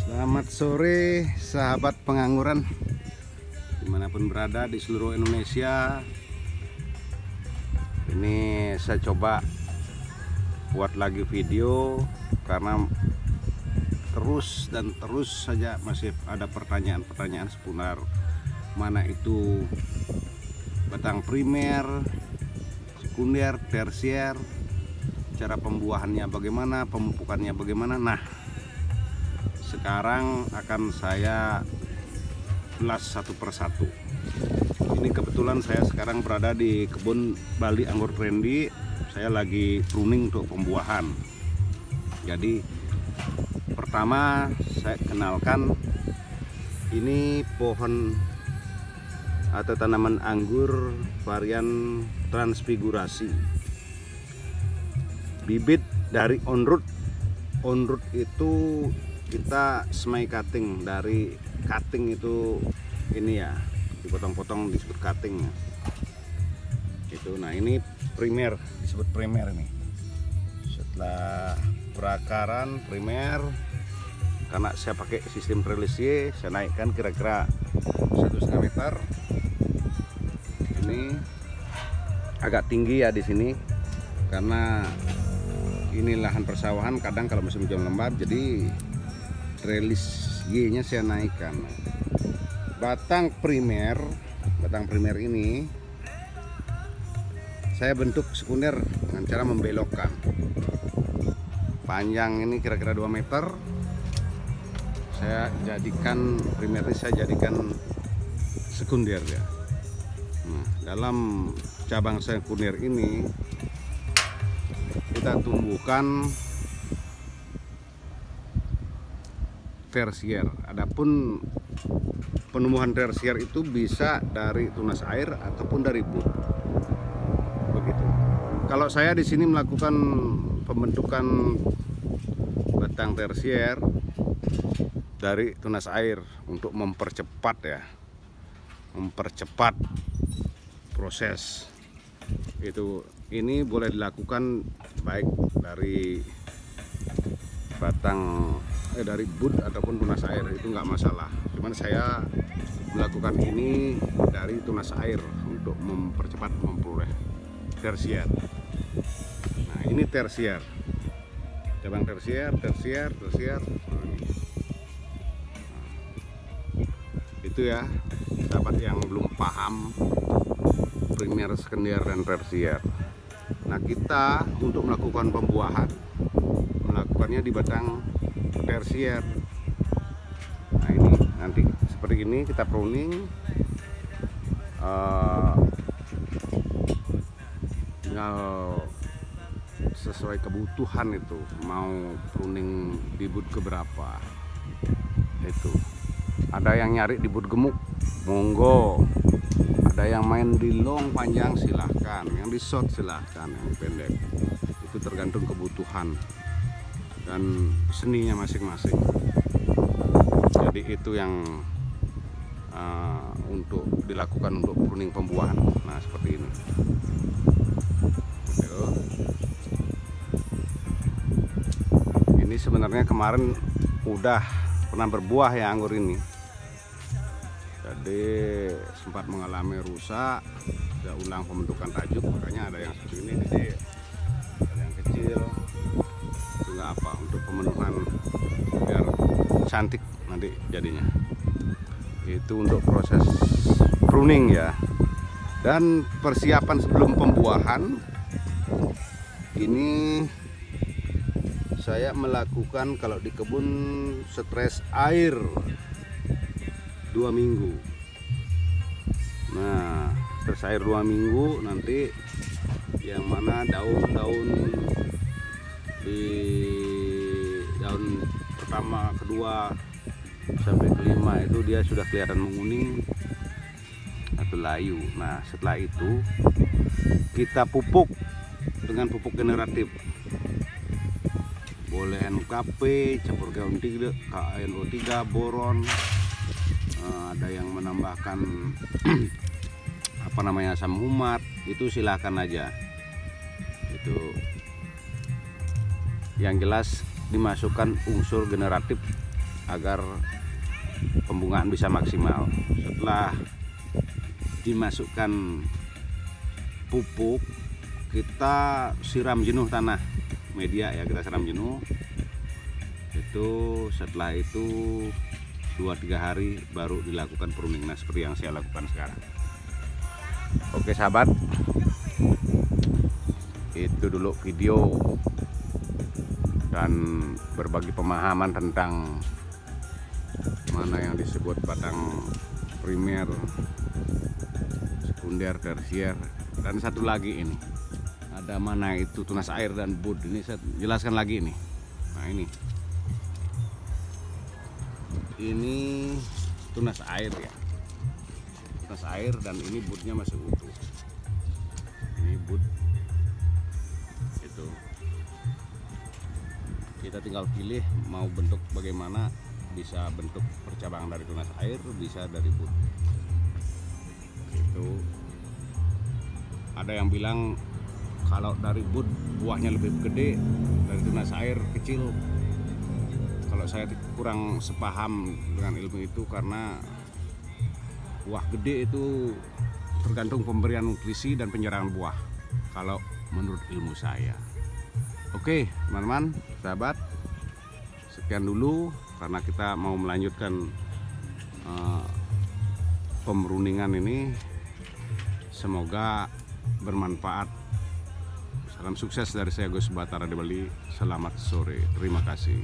Selamat sore sahabat pengangguran dimanapun berada di seluruh Indonesia. Ini saya coba buat lagi video karena terus saja masih ada pertanyaan-pertanyaan seputar mana itu batang primer, sekunder, tersier, cara pembuahannya bagaimana, pemupukannya bagaimana. Nah, sekarang akan saya ulas satu persatu. Ini kebetulan saya sekarang berada di kebun Bali Anggur Trendy. Saya lagi pruning untuk pembuahan. Jadi pertama saya kenalkan, ini pohon atau tanaman anggur varian transfigurasi. Bibit dari onroot. Onroot itu kita semai cutting, dari cutting itu ini ya, dipotong-potong disebut cutting ya. Itu, nah ini primer, disebut primer ini. Setelah perakaran primer, karena saya pakai sistem trellis, saya naikkan kira-kira 1,5 meter. Ini agak tinggi ya di sini, karena ini lahan persawahan. Kadang kalau musim hujan lebat, jadi trellis Y-nya saya naikkan. Batang primer ini saya bentuk sekunder dengan cara membelokkan. Panjang ini kira-kira 2 meter. Saya jadikan primer ini, saya jadikan sekunder ya. Nah, dalam cabang sekunder ini kita tumbuhkan tersier. Adapun penumbuhan tersier itu bisa dari tunas air ataupun dari bud. Begitu. Kalau saya di sini melakukan pembentukan batang tersier dari tunas air untuk mempercepat ya, mempercepat proses itu. Ini boleh dilakukan baik dari batang dari bud ataupun tunas air, itu nggak masalah. Cuman saya melakukan ini dari tunas air untuk mempercepat memperoleh tersier. Nah, ini tersier, cabang tersier. Nah, itu ya sahabat yang belum paham primer, sekunder, dan tersier. Nah, kita untuk melakukan pembuahan melakukannya di batang tersier. Nah, ini nanti seperti ini kita pruning. Tinggal sesuai kebutuhan itu, mau pruning di bud keberapa. Itu ada yang nyari di bud gemuk, monggo. Ada yang main di long panjang, silahkan. Yang di short silahkan, yang di pendek itu tergantung kebutuhan dan seninya masing-masing. Jadi itu yang untuk dilakukan untuk pruning pembuahan. Nah, seperti ini. Ini sebenarnya kemarin udah pernah berbuah ya anggur ini. Jadi sempat mengalami rusak. Saya ulang pembentukan tajuk, makanya ada yang seperti ini. Jadi ada yang kecil. Nggak apa, untuk pemenuhan biar cantik nanti jadinya. Itu untuk proses pruning ya. Dan persiapan sebelum pembuahan ini saya melakukan, kalau di kebun stres air 2 minggu. Nah, stres air 2 minggu, nanti yang mana daun-daun di daun pertama, kedua sampai kelima itu dia sudah kelihatan menguning atau layu. Nah, setelah itu kita pupuk dengan pupuk generatif. Boleh NKP, campur KNO3, boron. Ada yang menambahkan apa namanya, asam humat, itu silahkan aja. Itu yang jelas dimasukkan unsur generatif agar pembungaan bisa maksimal. Setelah dimasukkan pupuk, kita siram jenuh tanah media ya, kita siram jenuh. Itu setelah itu 2-3 hari baru dilakukan pruning. Nah, seperti yang saya lakukan sekarang. Oke sahabat, itu dulu video dan berbagi pemahaman tentang mana yang disebut batang primer, sekunder, tersier, dan satu lagi ini ada mana itu tunas air dan bud. Ini saya jelaskan lagi ini. Nah, ini tunas air ya, tunas air, dan ini budnya masih utuh. Ini bud itu, kita tinggal pilih mau bentuk bagaimana. Bisa bentuk percabangan dari tunas air, bisa dari bud. Itu ada yang bilang kalau dari bud buahnya lebih gede, dari tunas air kecil. Kalau saya kurang sepaham dengan ilmu itu, karena buah gede itu tergantung pemberian nutrisi dan penyerahan buah kalau menurut ilmu saya. Oke teman-teman, sahabat, sekian dulu karena kita mau melanjutkan pemruningan ini. Semoga bermanfaat. Salam sukses dari saya Gus Batara di Bali. Selamat sore. Terima kasih.